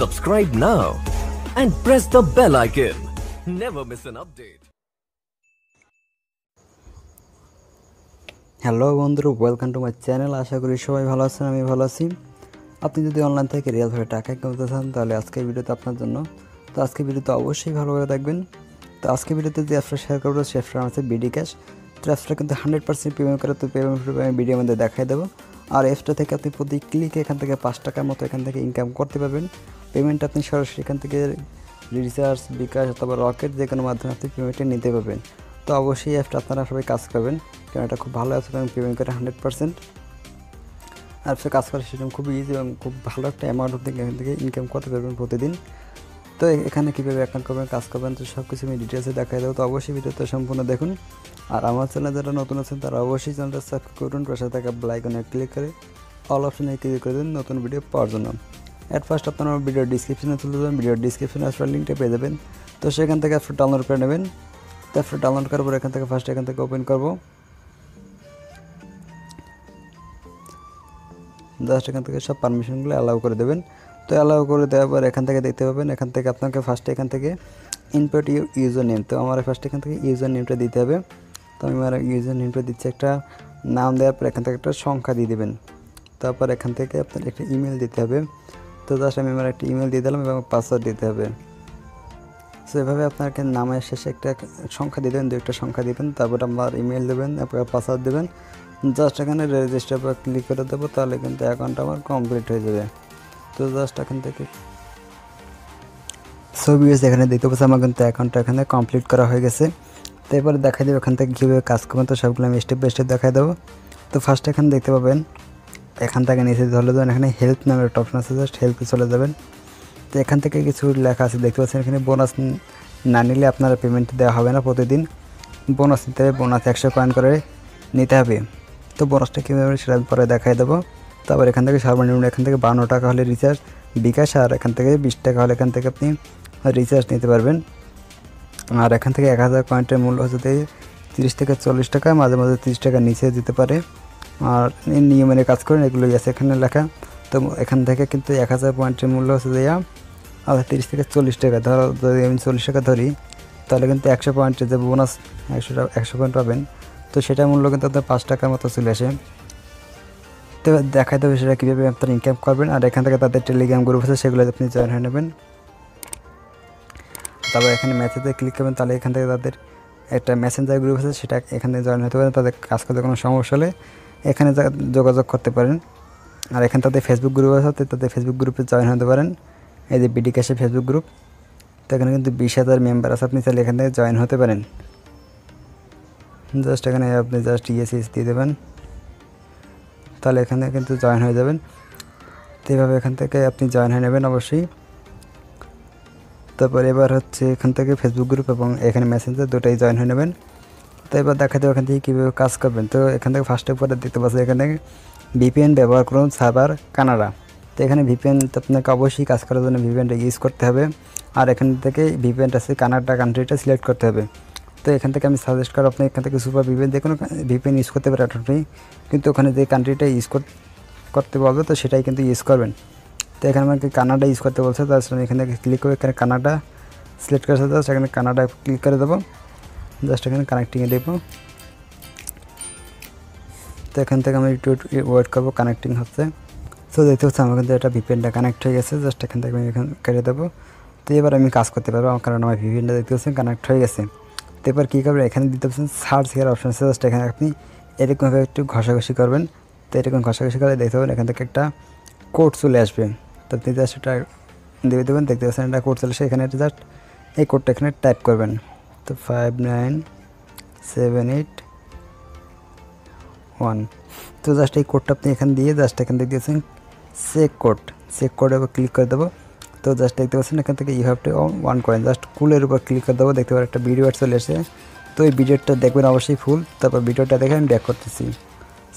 Subscribe now and press the bell icon. Never miss an update. Hello বন্ধুরা, welcome to my channel. আশা করি সবাই ভালো আছেন, আমি ভালো আছি। আপনি যদি অনলাইন থেকে রিয়েলভাবে টাকা কামাতে চান তাহলে আজকের ভিডিওতে আপনার জন্য। তো আজকের ভিডিওতে অবশ্যই ভালোভাবে দেখবেন। তো আজকের ভিডিওতে যে অ্যাপটা শেয়ার করবো সে অ্যাপটার নাম হচ্ছে Bkash। তো অ্যাপসটা কিন্তু 100% পেমেন্ট করে, তো পেমেন্ট আমি ভিডিওর মধ্যে দেখাই দেবো। আর অ্যাপসটা থেকে আপনি প্রতি ক্লিকে এখান থেকে 5 টাকার মতো এখান থেকে ইনকাম করতে পারবেন। পেমেন্ট আপনি সরাসরি এখান থেকে রিচার্জ, বিকাশ অথবা রকেট যে কোনো মাধ্যমে আপনি পেমেন্টটা নিতে পারবেন। তো অবশ্যই অ্যাপটা আপনারা সবাই কাজ করবেন, কারণ এটা খুব ভালো অ্যাপস এবং পেমেন্ট করে 100%। অ্যাপসে কাজ করার সিস্টেম খুব ইজি এবং খুব ভালো একটা অ্যামাউন্ট আপনি এখান থেকে ইনকাম করতে পারবেন প্রতিদিন। তো এখানে কীভাবে অ্যাকাউন্ট করবেন, কাজ করবেন, তো সব কিছু আমি ডিটেলসে দেখাই দেবো। তো অবশ্যই ভিডিওটা সম্পূর্ণ দেখুন। আর আমার চ্যানেলে যারা নতুন আছেন তারা অবশ্যই চ্যানেলটা সাবস্ক্রাইব করুন, পাশে থাকা বেল আইকনে ক্লিক করে অল অপশনে ক্লিক করে দিন নতুন ভিডিও পাওয়ার জন্য। অ্যাট ফার্স্ট আপনারা ভিডিও ডিসক্রিপশনে চলে যাবেন, ভিডিও ডিসক্রিপশনে আসলে লিঙ্কটা পেয়ে যাবেন। তো সেখান থেকে অ্যাপটা ডাউনলোড করে নেবেন। তো অ্যাপটা ডাউনলোড করার পর এখান থেকে ফার্স্ট এখান থেকে ওপেন করবো। জাস্ট এখান থেকে সব পারমিশনগুলো অ্যালাউ করে দেবেন। তো অ্যালাউ করে দেওয়ার পর এখান থেকে দেখতে পাবেন, এখান থেকে আপনাকে ফার্স্টে এখান থেকে ইনপুট ইউজার নেম। তো আমার ফার্স্ট এখান থেকে ইউজার নেমটা দিতে হবে। তো আমি আমার ইউজার নেমটা দিচ্ছি, একটা নাম দেওয়ার পর এখান থেকে একটা সংখ্যা দিয়ে দেবেন। তারপর এখান থেকে আপনার একটা ইমেল দিতে হবে। তো জাস্ট আমি আমার একটা ইমেল দিয়ে দিলাম এবং পাসওয়ার্ড দিতে হবে। সো এভাবে আপনাকে নামের শেষে একটা সংখ্যা দিয়ে দেবেন, 2টা সংখ্যা দেবেন, তারপর আমার ইমেল দেবেন, তারপর পাসওয়ার্ড দেবেন। জাস্ট এখানে রেজিস্টার পর ক্লিক করে দেবো, তাহলে কিন্তু অ্যাকাউন্ট আমার কমপ্লিট হয়ে যাবে। তো জাস্ট এখান থেকে ভিউয়ার্স এখানে দেখতে পাচ্ছি আমার কিন্তু অ্যাকাউন্টটা এখানে কমপ্লিট করা হয়ে গেছে। তো এবারে দেখাই দেবো এখান থেকে কীভাবে কাজ করবেন। তো সবগুলো আমি স্টেপ বাই স্টেপ দেখাই দেবো। তো ফার্স্ট এখানে দেখতে পাবেন, এখান থেকে নিচে ধরে দেবেন, এখানে হেল্প নামের একটা অপশন আছে, জাস্ট হেল্পে চলে যাবেন। তো এখান থেকে কিছু লেখা আছে দেখতে পাচ্ছেন, এখানে বোনাস না নিলে আপনারা পেমেন্ট দেওয়া হবে না, প্রতিদিন বোনাস নিতে হবে, বোনাস 100 কয়েন করে নিতে হবে। তো বোনাসটা কীভাবে সেটা পরে দেখাই দেবো। তারপর এখান থেকে সর্বনিম্ন এখান থেকে 52 টাকা হলে রিচার্জ বিকাশ, আর এখান থেকে 20 টাকা হলে এখান থেকে আপনি রিচার্জ নিতে পারবেন। আর এখান থেকে 1000 পয়েন্টের মূল্য হচ্ছে 30 থেকে 40 টাকা, মাঝে মাঝে 30 টাকা নিচে দিতে পারে। আর নিয়মের কাজ করেন এগুলোই আছে এখানে লেখা। তো এখান থেকে কিন্তু 1000 পয়েন্টের মূল্য হচ্ছে আর 30 থেকে 40 টাকা। ধরো যদি আমি 40 টাকা ধরি, তাহলে কিন্তু 100 পয়েন্টের যে বোনাস 100 পয়েন্ট পাবেন, তো সেটার মূল্য কিন্তু আপনার 5 টাকার মতো চলে আসে। তো দেখাই দেবে সেটা কীভাবে আপনারা ইনকাম করবেন। আর এখান থেকে তাদের টেলিগ্রাম গ্রুপ আছে, সেগুলো আপনি জয়েন হয়ে নেবেন। তারপর এখানে মেসেজে ক্লিক করবেন, তাহলে এখান থেকে তাদের একটা মেসেঞ্জার গ্রুপ আছে, সেটা এখানে জয়েন হতে পারেন। তাদের কাজ করতে কোনো সমস্যা হলে এখানে যোগাযোগ করতে পারেন। আর এখানে তাদের ফেসবুক গ্রুপ আছে, তাদের ফেসবুক গ্রুপে জয়েন হতে পারেন। এই যে Bkash ফেসবুক গ্রুপ, তো এখানে কিন্তু 20,000 মেম্বার আছে, আপনি চাইলে এখান থেকে জয়েন হতে পারেন। জাস্ট এখানে আপনি জাস্ট ইয়েস দিয়ে দেবেন, তাহলে এখানে কিন্তু জয়েন হয়ে যাবেন। তো এইভাবে এখান থেকে আপনি জয়েন হয়ে নেবেন অবশ্যই। তারপর এবার হচ্ছে এখান থেকে ফেসবুক গ্রুপ এবং এখানে মেসেঞ্জার দুটোই জয়েন হয়ে নেবেন। তো এবার দেখা দেবো এখান থেকে কীভাবে কাজ করবেন। তো এখান থেকে ফার্স্টে পরে দেখতে পাচ্ছি এখানে VPN ব্যবহার করুন, সার্ভার কানাডা। তো এখানে VPN আপনাকে অবশ্যই কাজ করার জন্য VPNটা ইউজ করতে হবে। আর এখান থেকে VPNটা আছে কানাডা কান্ট্রিটা সিলেক্ট করতে হবে। তো এখান থেকে আমি সাজেস্ট করব আপনি এখান থেকে সুপার VPN যে কোনো VPN ইউজ করতে পারেন আপনি, কিন্তু ওখানে যে কান্ট্রিটা ইউজ করতে বলবে তো সেটাই কিন্তু ইউজ করবেন। তো এখানে আমাকে কানাডা ইউজ করতে বলছে, তার জন্য এখান থেকে ক্লিক করে এখানে কানাডা সিলেক্ট করে জাস্ট এখানে কানাডা ক্লিক করে দেবো। জাস্ট এখানে কানেক্টিংয়ে দেবো। তো এখান থেকে আমি একটু ওয়েট করবো, কানেক্টিং হচ্ছে। সো দেখতে হচ্ছে আমার কিন্তু এটা VPNটা কানেক্ট হয়ে গেছে, জাস্ট এখান থেকে আমি এখানে কেটে দেবো। তো এবার আমি কাজ করতে পারবো, কারণ আমার VPNটা দেখতে পাচ্ছেন কানেক্ট হয়ে গেছে। তো এবার কী করবেন, এখানে দিতে পারছেন সার্চ হেয়ার অপশান আছে, জাস্ট এখানে আপনি এরকমভাবে একটু ঘষাঘষি করবেন। তো এরকম ঘষাঘষি করে দেখতে পাবেন এখান থেকে একটা কোড চলে আসবে। তো আপনি জাস্ট এটা দিয়ে দেবেন, দেখতে পাচ্ছেন একটা কোড চলে আসে। এখানে জাস্ট এই কোডটা এখানে টাইপ করবেন। তো 59781। তো জাস্ট এই কোডটা আপনি এখানে দিয়ে জাস্ট এখান থেকে দিয়েছেন চেক কোড এবার ক্লিক করে দেবো। তো জাস্ট দেখতে পাচ্ছেন এখান থেকে you have to 1 coin, just কুলের উপর ক্লিক করে দেবো। দেখতে পারেন একটা ভিডিও চলে এসে। তো এই ভিডিওটা দেখবেন অবশ্যই ফুল, তারপর ভিডিওটা দেখে আমি ব্যাক করতেছি।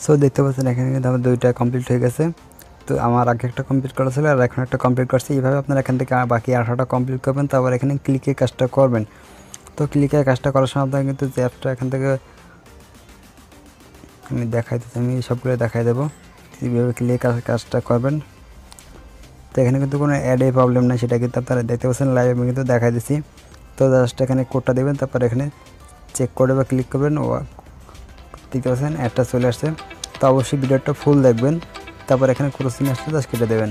সো দেখতে পাচ্ছেন এখানে কিন্তু আমার 2টা কমপ্লিট হয়ে গেছে। তো আমার আগে একটা কমপ্লিট করা ছিল আর এখন একটা কমপ্লিট করছি। এইভাবে আপনারা এখান থেকে বাকি 18টা কমপ্লিট করবেন, তারপর এখানে ক্লিকে কাজটা করবেন। তো ক্লিকে কাজটা করার সময় আপনার কিন্তু যে অ্যাপটা এখান থেকে আমি সবগুলো দেখাই দেবো কীভাবে ক্লিকে কাজটা করবেন। তো এখানে কিন্তু কোনো অ্যাডে প্রবলেম নেই, সেটা কিন্তু আপনারা দেখতে পাচ্ছেন লাইভে আমি কিন্তু দেখাই দিচ্ছি। তো জাস্ট এখানে কোডটা দেবেন, তারপর এখানে চেক করে বা ক্লিক করবেন, ও দেখতে পাচ্ছেন অ্যাডটা চলে আসছে। তো অবশ্যই ভিডিওটা ফুল দেখবেন, তারপর এখানে ক্রসিং আসছে জাস্ট কেটে দেবেন।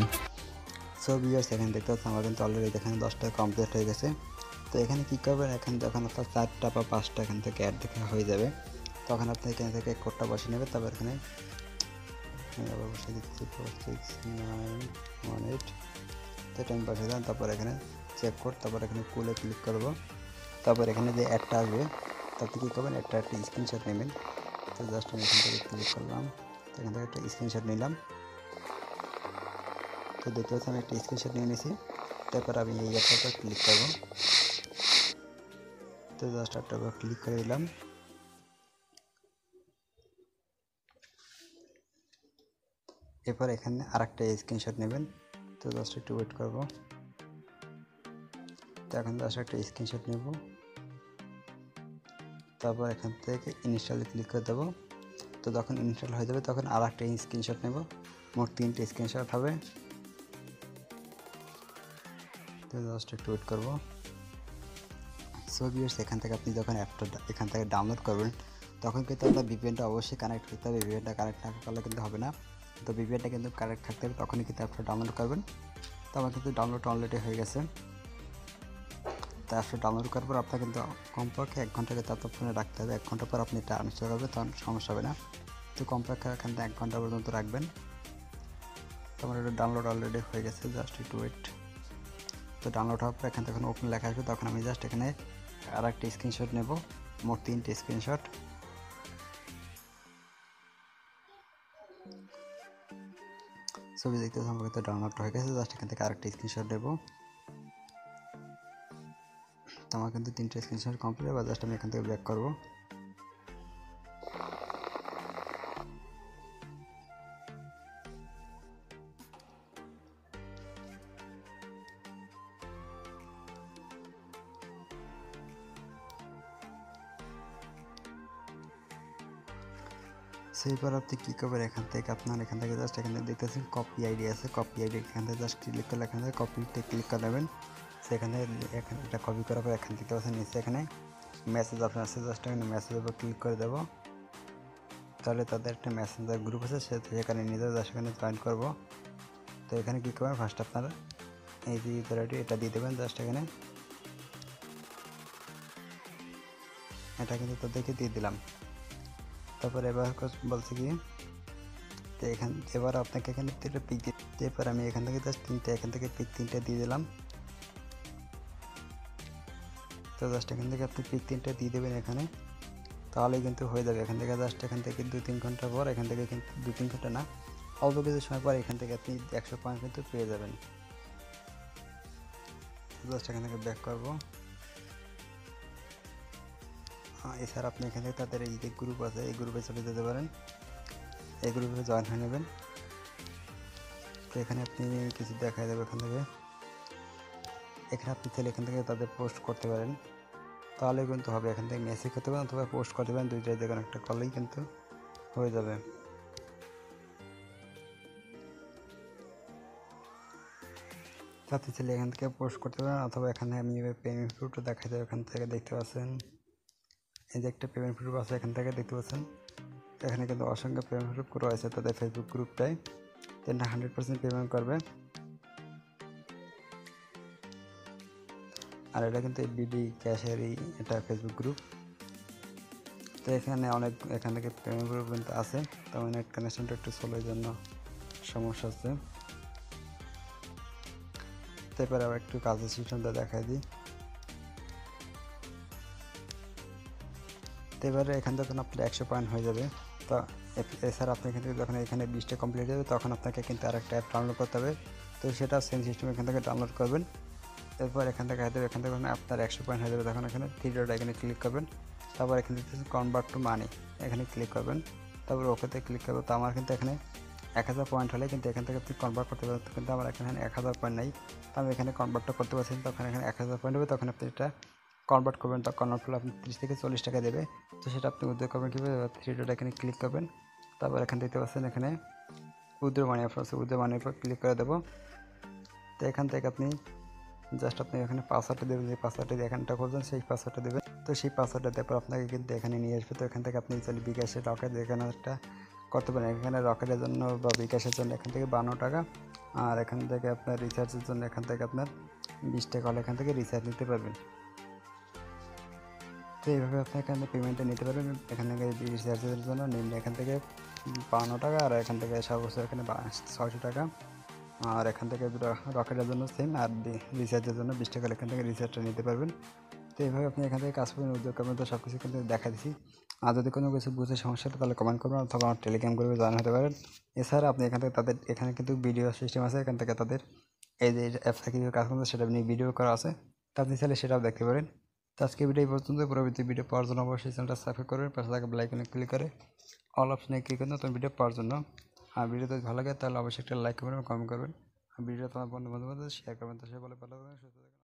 সো ভিউয়ার্স এখানে দেখতে পাচ্ছেন আমার কিন্তু অলরেডি এখানে 10টা কমপ্লিট হয়ে গেছে। তো এখানে কী করবেন, এখানে যখন আপনার 4টা বা 5টা এখান থেকে অ্যাড দেখা হয়ে যাবে, তখন আপনি এখান থেকে কোডটা বসিয়ে নেবেন। তারপর এখানে আমি আবার বসিয়ে দিচ্ছি 46918, তো এটা আমি বসিয়ে দিলাম। তারপর এখানে চেক কোড, তারপর এখানে কুলে ক্লিক করব। তারপর এখানে যে অ্যাডটা আসবে তাতে কী করবেন, একটা স্ক্রিনশট নেবেন। তো জাস্ট আমি এখান থেকে ক্লিক করলাম, তো এখান থেকে একটা স্ক্রিনশট নিলাম। তো দেখতে পাচ্ছি আমি একটা স্ক্রিনশট নিয়ে নিয়েছি। তারপর আমি এই অ্যাপটার উপর ক্লিক করব। তো জাস্ট অ্যাপটার উপর ক্লিক করে দিলাম। এরপর এখানে আরেকটা স্ক্রিনশট নেবেন। তো জাস্ট একটু ওয়েট করব। তো এখন জাস্ট একটা স্ক্রিনশট নেব, তারপর এখান থেকে ইনস্টলে ক্লিক করে দেবো। তো যখন ইনস্টল হয়ে যাবে তখন আর একটা স্ক্রিনশট নেব, মোট 3টে স্ক্রিনশট হবে। তো জাস্ট একটু ওয়েট করব। সো ভিউয়ার্স এখান থেকে আপনি যখন অ্যাপটা এখান থেকে ডাউনলোড করবেন, তখন কিন্তু আপনার ভিপিএনটা অবশ্যই কানেক্ট করতে হবে। ভিপিএনটা কানেক্ট না করলে কিন্তু হবে না। তো ভিপিএনটা কিন্তু কানেক্ট থাকতে হবে, তখনই কিন্তু অ্যাপটা ডাউনলোড করবেন। তো আমার কিন্তু ডাউনলোড অলরেডি হয়ে গেছে। তো অ্যাপটা ডাউনলোড করার পর আপনার কিন্তু কমপক্ষে 1 ঘন্টা কিন্তু আপনার ফোনে রাখতে হবে। 1 ঘন্টা পর আপনি এটা আনইনস্টল করবেন, তখন সমস্যা হবে না। তো কমপক্ষে এখান থেকে 1 ঘন্টা পর্যন্ত রাখবেন। তো আমার এটা ডাউনলোড অলরেডি হয়ে গেছে, জাস্ট একটু ওয়েট। তো ডাউনলোড হওয়ার পর এখান থেকে ওপেন লেখা আসবে, তখন আমি জাস্ট এখানে আর একটা স্ক্রিনশট নেব, মোট 3টে স্ক্রিনশট। ছবি দেখতে আমার কিন্তু ডাউনলোড হয়ে গেছে, জাস্ট এখান থেকে আরেকটা স্ক্রিনশট নেব। তো আমার কিন্তু 3টে স্ক্রিনশট কমপ্লিট হবে, জাস্ট আমি এখান থেকে ব্যাক করব। সেইবার আপনি কী করবেন, এখান থেকে জাস্ট এখানে দেখতেছেন কপি আইডি আছে, কপি আইডি এখান থেকে জাস্ট ক্লিক করলে এখান থেকে কপিতে ক্লিক করে নেবেন। সেখানে এখানে এটা কপি করার পর এখান থেকে আছে নিচে এখানে মেসেজ অপশন আছে, জাস্ট এখানে মেসেজের উপর ক্লিক করে দেবো। তাহলে তাদের একটা মেসেঞ্জার গ্রুপ আছে, সেখানে নিজে জাস্ট এখানে জয়েন করবো। তো এখানে কী করবেন, ফার্স্ট আপনারা এই যে ইউজার আইডি এটা দিয়ে দেবেন, জাস্ট এখানে এটা কিন্তু তাদেরকে দিয়ে দিলাম। তারপর এবার বলছে কি, তো এবার আপনাকে এখানে 3টা পিক দিতে, এবার আমি এখান থেকে জাস্ট 3টা এখান থেকে পিক 3টা দিয়ে দিলাম। তো জাস্ট এখান থেকে আপনি পিক 3টা দিয়ে দেবেন এখানে, তাহলেই কিন্তু হয়ে যাবে। এখান থেকে জাস্ট এখান থেকে 2-3 ঘন্টা পর এখান থেকে কিন্তু 2-3 ঘন্টা না, অল্প কিছু সময় পর এখান থেকে আপনি 100 পয়েন্ট কিন্তু পেয়ে যাবেন। জাস্ট এখান থেকে ব্যাক করবো। এছাড়া আপনি এখান থেকে তাদের এই যে গ্রুপ আছে, এই গ্রুপে চলে যেতে পারেন, এই গ্রুপে জয়েন হয়ে নেবেন। তো এখানে আপনি কিছু দেখা যাবে, এখানে আপনি চাইলে এখান থেকে তাদের পোস্ট করতে পারেন, তাহলে কিন্তু হবে। এখান থেকে মেসেজ করতে পারেন অথবা পোস্ট করতে পারেন, দুইটাই যে কোনো একটা করলেই কিন্তু হয়ে যাবে। আপনি চাইলে এখান থেকে পোস্ট করতে পারেন, অথবা এখানে আমি পেমেন্ট প্রুফটা দেখা যাবে। এখান থেকে দেখতে পাচ্ছেন এই যে একটা পেমেন্ট প্রুফ আছে, এখান থেকে দেখতে পাচ্ছেন এখানে কিন্তু অসংখ্য পেমেন্ট প্রুফ করা আছে তাদের ফেসবুক গ্রুপটায়। এটা 100% পেমেন্ট করবে। আর এটা কিন্তু Bkash-এরই এটা ফেসবুক গ্রুপ। তো এখানে এখান থেকে পেমেন্ট গ্রুপ কিন্তু আছে, তো নেট কানেকশনটা একটু স্লোর জন্য সমস্যা হচ্ছে। তারপরে আবার একটু কাজের সিস্টেমটা দেখাই দিই। তো এবারে এখান থেকে আপনার 100 পয়েন্ট হয়ে যাবে। তো এছাড়া আপনি এখান থেকে যখন এখানে 20টা কমপ্লিট হয়ে যাবে, তখন আপনাকে কিন্তু আরেকটা অ্যাপ ডাউনলোড করতে হবে। তো সেটা সেম সিস্টেম এখান থেকে ডাউনলোড করবেন। এরপর এখান থেকে আপনার 100 পয়েন্ট হয়ে যাবে, তখন এখানে 3 ডট এখানে ক্লিক করবেন। তারপর এখানে দেখতেছেন কনভার্ট টু মানি, এখানে ক্লিক করবেন। তারপর ওকেতে ক্লিক করবেন। তো আমার কিন্তু এখানে 1000 পয়েন্ট হলে কিন্তু এখান থেকে আপনি কনভার্ট করতে পারেন, কিন্তু আমার এখানে 1000 পয়েন্ট নেই। তো আমি এখানে কনভার্টটা করতে পারছি, তখন এখানে 1000 পয়েন্ট হবে, তখন আপনি এটা কনভার্ট করবেন। তো কনভার্ট করলে আপনি 30 থেকে 40 টাকা দেবে। তো সেটা আপনি উইথড্র করবেন কীভাবে, 3 ডট এখানে ক্লিক করবেন। তারপর এখানে দেখতে পাচ্ছেন এখানে উইথড্র মানি অপশন আছে, উইথড্র মানির উপর ক্লিক করে দেবো। তো এখান থেকে আপনি জাস্ট আপনি এখানে পাসওয়ার্ডটা দেবেন, যে পাসওয়ার্ডটা দিয়ে এখানটা করবেন সেই পাসওয়ার্ডটা দেবেন। তো সেই পাসওয়ার্ডটা দেওয়ার পর আপনাকে কিন্তু এখানে নিয়ে আসবে। তো এখান থেকে আপনি চাইলে বিকাশের রকেট এখানে একটা করতে পারেন। এখানে রকেটের জন্য বা বিকাশের জন্য এখান থেকে 52 টাকা, আর এখান থেকে আপনার রিচার্জের জন্য এখান থেকে আপনার 20 টাকা হলে এখান থেকে রিচার্জ নিতে পারবেন। তো এইভাবে আপনি এখানে পেমেন্টটা নিতে পারবেন। এখান থেকে রিচার্জের জন্য নিম্ন এখান থেকে 52 টাকা, আর এখান থেকে সর্বোচ্চ এখানে 600 টাকা, আর এখান থেকে রকেটের জন্য সেম, আর রিচার্জের জন্য 20 টাকা এখান থেকে রিচার্জটা নিতে পারবেন। তো এইভাবে আপনি এখান থেকে কাজ করবেন। উদ্যোগ করবেন। তো সব কিছু এখান থেকে দেখা দিচ্ছি। আর যদি কোনো কিছু বুঝতে সমস্যা হয় তাহলে কমেন্ট করবেন, অথবা আমার টেলিগ্রাম গ্রুপে জয়েন হতে পারেন। এছাড়া আপনি এখান থেকে তাদের এখানে কিন্তু ভিডিও সিস্টেম আছে, এখান থেকে তাদের এই যে অ্যাপসটা কীভাবে কাজ করবে সেটা নিয়ে ভিডিও করা আছে, তো আপনি চাইলে সেটাও দেখতে পারেন। তো আজকে ভিডিও এই পর্যন্ত। পরবর্তী ভিডিও পাওয়ার জন্য অবশ্যই চ্যানেলটা সাবস্ক্রাইব করবেন, পাশে থাকা বেল আইকনে ক্লিক করে অল অপশনে ক্লিক করে নতুন ভিডিও পাওয়ার জন্য। আর ভিডিও যদি ভালো লাগে তাহলে অবশ্যই একটা লাইক করবেন, কমেন্ট করবেন, আর ভিডিওটা তোমার বন্ধু বান্ধবদের শেয়ার করবেন। তো সে বলে ভালো থাকবেন, সুস্থ থাকবেন।